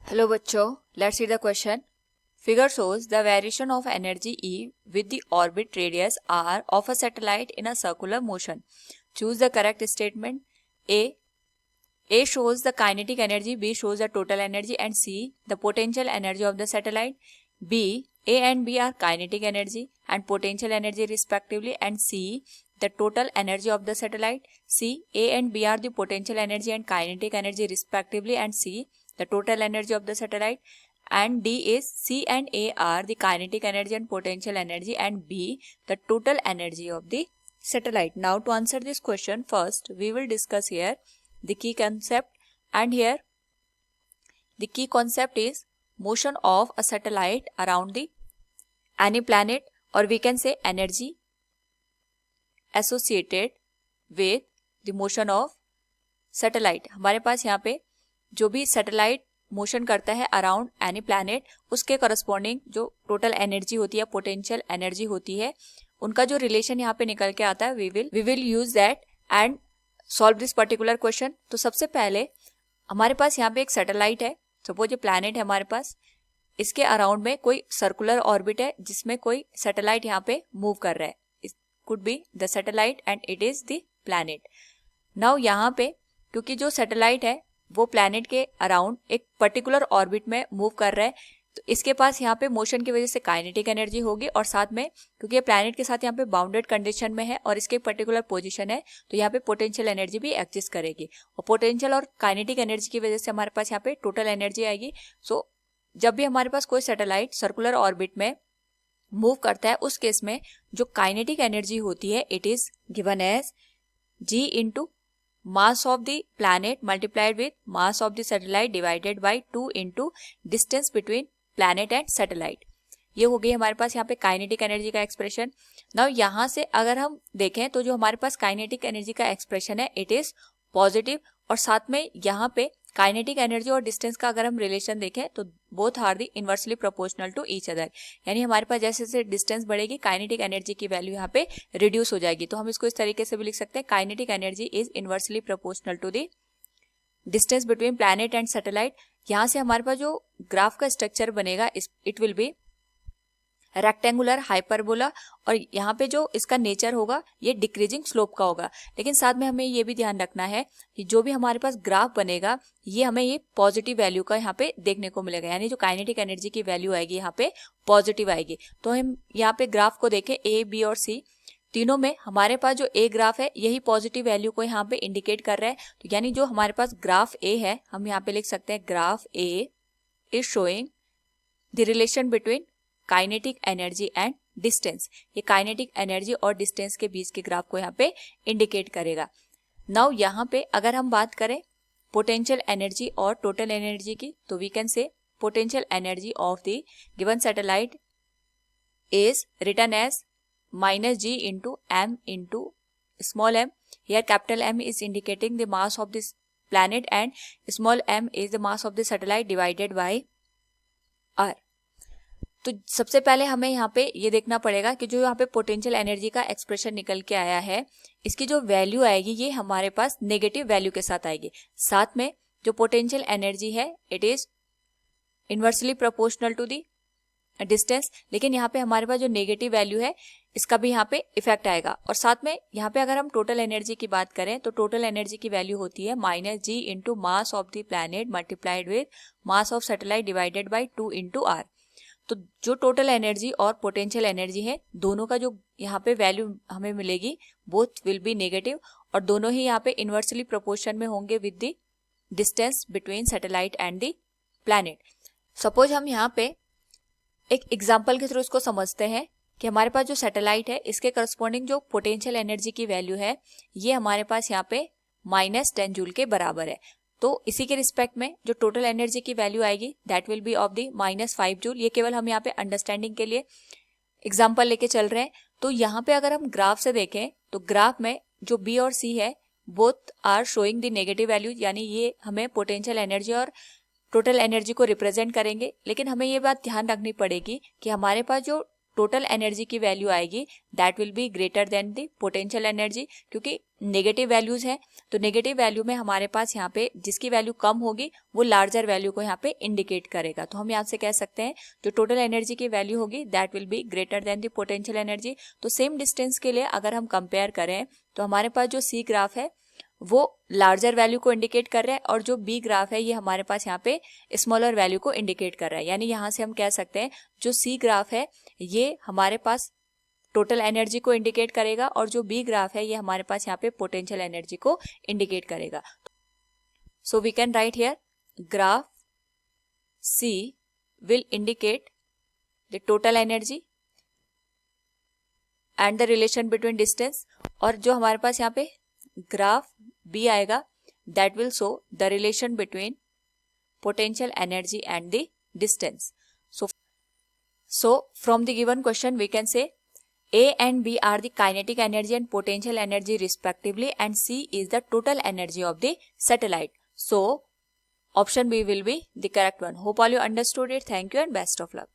Hello बच्चों, let's see the question. Figure shows the variation of energy E with the orbit radius R of a satellite in a circular motion. Choose the correct statement. A shows the kinetic energy, B shows the total energy, and C the potential energy of the satellite. B, A and B are kinetic energy and potential energy respectively, and C the total energy of the satellite. C, A and B are the potential energy and kinetic energy respectively, and C the total energy of the satellite. And D is C and A are the kinetic energy and potential energy, and B the total energy of the satellite. Now to answer this question, first we will discuss here the key concept, and here the key concept is motion of a satellite around the any planet, or we can say energy associated with the motion of satellite. हमारे पास यहाँ पे जो भी satellite motion करता है around any planet, उसके corresponding जो टोटल एनर्जी होती है, पोटेंशियल एनर्जी होती है, उनका जो रिलेशन यहाँ पे निकल के आता है, we will use that and solve this particular question. तो सबसे पहले हमारे पास यहाँ पे एक सैटेलाइट है. सपोज ये प्लैनेट है हमारे पास, इसके अराउंड में कोई सर्कुलर ऑर्बिट है जिसमें कोई सैटेलाइट यहाँ पे मूव कर रहा है. It could be the satellite and it is the planet. Now यहाँ पे क्योंकि जो सैटेलाइट है वो प्लैनेट के अराउंड एक पर्टिकुलर ऑर्बिट में मूव कर रहा है, तो इसके पास यहाँ पे मोशन की वजह से काइनेटिक एनर्जी होगी, और साथ में क्योंकि ये प्लैनेट के साथ यहाँ पे बाउंडेड कंडीशन में है और इसके पर्टिकुलर पोजीशन है, तो यहाँ पे पोटेंशियल एनर्जी भी एग्जिस्ट करेगी, और पोटेंशियल और काइनेटिक एनर्जी की वजह से हमारे पास यहाँ पे टोटल एनर्जी आएगी. सो जब भी हमारे पास कोई सैटेलाइट सर्कुलर ऑर्बिट में मूव करता है, उस केस में जो काइनेटिक एनर्जी होती है, it is given as G into mass of the planet multiplied with mass of the satellite divided by 2 into distance between planet and satellite. ये हो गई हमारे पास यहाँ पे काइनेटिक एनर्जी का एक्सप्रेशन. नाउ यहाँ से अगर हम देखें तो जो हमारे पास काइनेटिक एनर्जी का एक्सप्रेशन है, इट इज पॉजिटिव, और साथ में यहाँ पे काइनेटिक एनर्जी और डिस्टेंस का अगर हम रिलेशन देखें तो both are the inversely proportional to each other. यानी हमारे पास जैसे जैसे डिस्टेंस बढ़ेगी, काइनेटिक एनर्जी की वैल्यू यहाँ पे रिड्यूस हो जाएगी. तो हम इसको इस तरीके से भी लिख सकते हैं, kinetic energy is inversely proportional to the distance between planet and satellite. यहाँ से हमारे पास जो ग्राफ का स्ट्रक्चर बनेगा, it will be rectangular hyperbola, और यहाँ पे जो इसका नेचर होगा ये डिक्रीजिंग स्लोप का होगा. लेकिन साथ में हमें ये भी ध्यान रखना है कि जो भी हमारे पास ग्राफ बनेगा, ये हमें ये पॉजिटिव वैल्यू का यहाँ पे देखने को मिलेगा, यानी जो काइनेटिक एनर्जी की वैल्यू आएगी यहाँ पे पॉजिटिव आएगी. तो हम यहाँ पे ग्राफ को देखें, ए, बी और सी तीनों में हमारे पास जो ए ग्राफ है यही पॉजिटिव वैल्यू को यहाँ पे इंडिकेट कर रहा है. तो यानी जो हमारे पास ग्राफ ए है, हम यहाँ पे लिख सकते हैं graph A is showing the relation between kinetic energy and distance. ये काइनेटिक एनर्जी और डिस्टेंस के बीच के ग्राफ को यहाँ पे इंडिकेट करेगा. नाउ यहाँ पे अगर हम बात करें पोटेंशियल एनर्जी और टोटल एनर्जी की, तो we can say potential energy of the given satellite is written as -g into m into small m. Here capital M is indicating the mass of this planet and small m is the mass of the satellite divided by r. तो सबसे पहले हमें यहाँ पे ये देखना पड़ेगा कि जो यहाँ पे पोटेंशियल एनर्जी का एक्सप्रेशन निकल के आया है, इसकी जो वैल्यू आएगी ये हमारे पास नेगेटिव वैल्यू के साथ आएगी. साथ में जो पोटेंशियल एनर्जी है, it is inversely proportional to the distance, लेकिन यहाँ पे हमारे पास जो नेगेटिव वैल्यू है इसका भी यहाँ पे इफेक्ट आएगा. और साथ में यहाँ पे अगर हम टोटल एनर्जी की बात करें तो टोटल एनर्जी की वैल्यू होती है -g into mass of the planet multiplied with mass of satellite divided by 2 into r. तो जो टोटल एनर्जी और पोटेंशियल एनर्जी है, दोनों का जो यहाँ पे वैल्यू हमें मिलेगी, बोथ विल बी नेगेटिव, और दोनों ही यहाँ पे इनवर्सली प्रोपोर्शन में होंगे with the distance between satellite and the planet. Suppose हम यहाँ पे एक एग्जाम्पल के थ्रू इसको समझते हैं कि हमारे पास जो सैटेलाइट है इसके करस्पॉन्डिंग जो पोटेंशियल एनर्जी की वैल्यू है, ये हमारे पास यहाँ पे -10 जूल के बराबर है. तो इसी के रिस्पेक्ट में जो टोटल एनर्जी की वैल्यू आएगी, that will be of the -5 joule. ये केवल हम यहाँ पे अंडरस्टैंडिंग के लिए एग्जाम्पल लेके चल रहे हैं. तो यहाँ पे अगर हम ग्राफ से देखें तो ग्राफ में जो बी और सी है, both are showing the negative value, यानी ये हमें पोटेंशियल एनर्जी और टोटल एनर्जी को रिप्रेजेंट करेंगे. लेकिन हमें ये बात ध्यान रखनी पड़ेगी कि हमारे पास जो टोटल एनर्जी की वैल्यू आएगी that will be greater than the potential energy, क्योंकि नेगेटिव वैल्यूज हैं तो नेगेटिव वैल्यू में हमारे पास यहाँ पे जिसकी वैल्यू कम होगी वो लार्जर वैल्यू को यहाँ पे इंडिकेट करेगा। तो हम यहाँ से कह सकते हैं जो टोटल एनर्जी की वैल्यू होगी that will be greater than the potential energy. तो सेम डिस्टेंस के लिए अगर हम कंपेयर करें तो हमारे पास जो सी ग्राफ है वो लार्जर वैल्यू को इंडिकेट कर रहा है और जो बी ग्राफ है ये हमारे पास यहाँ पे स्मॉलर वैल्यू को इंडिकेट कर रहा है। यानी यहाँ से हम कह सकते हैं जो सी ग्राफ है ये हमारे पास टोटल एनर्जी को इंडिकेट करेगा और जो बी ग्राफ है ये हमारे पास यहाँ पे पोटेंशियल एनर्जी को इंडिकेट करेगा। So we can write here graph C will indicate the total energy and the relation between distance, और जो हमारे पास यहाँ पे ग्राफ बी आएगा that will show the relation between potential energy and the distance. So from the given question we can say A and B are the kinetic energy and potential energy respectively and C is the total energy of the satellite. So option B will be the correct one. Hope all you understood it. Thank you and best of luck.